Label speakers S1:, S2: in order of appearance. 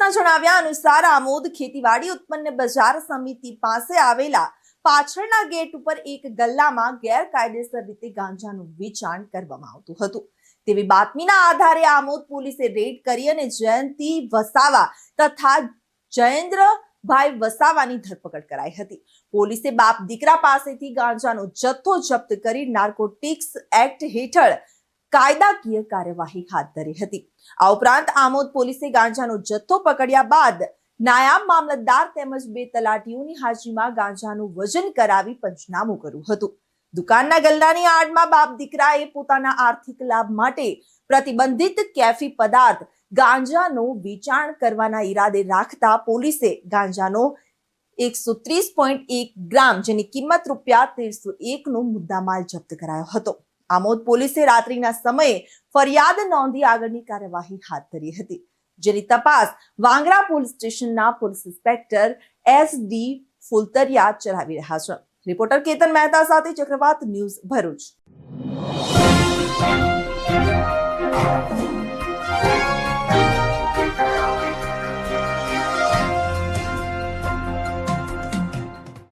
S1: પોલીસના જણાવ્યા અનુસાર આમોદ ખેતીવાડી ઉત્પન્ન બજાર સમિતિ પાસે આવેલા પાછળના ગેટ ઉપર એક ગલ્લામાં ગેરકાયદેસર રીતે ગાંજાનું વેચાણ કરવામાં આવતું હતું તેવી બાતમીના આધારે આમોદ પોલીસે રેડ કરી અને જયંતી વસાવા તથા જયેન્દ્રભાઈ વસાવાની ધરપકડ કરાઈ હતી. પોલીસે બાપ દીકરા પાસેથી ગાંજાનો જથ્થો જપ્ત કરી નાર્કોટિક્સ એક્ટ હેઠળ કાયદાકીય કાર્યવાહી હાથ ધરી હતી. આ ઉપરાંત આમોદ પોલીસે ગાંજાનો જથ્થો પકડ્યા બાદ નાયબ મામલતદાર તેમજ 2 તલાટીઓની હાજરીમાં ગાંજાનું વજન કરાવી પંચનામું કર્યું હતું. દુકાનના ગલ્લાની આડમાં બાપ દીકરાએ પોતાના આર્થિક લાભ માટે પ્રતિબંધિત કેફી પદાર્થ ગાંજાનું વેચાણ કરવાના ઈરાદે રાખતા પોલીસે ગાંજાનો 130.1 ગ્રામ જેની કિંમત ₹1301 નો મુદ્દામાલ જપ્ત કરાયો હતો. આમોદ પોલીસે રાત્રિના સમયે ફરિયાદ નોંધી આગળની કાર્યવાહી હાથ ધરી હતી, જેની તપાસ વાંગરા પોલીસ સ્ટેશનના પોલીસ ઇન્સ્પેક્ટર SD ફુલતરિયા ચલાવી રહ્યા છે. રિપોર્ટર કેતન મહેતા સાથે ચક્રવાત ન્યૂઝ ભરૂચ.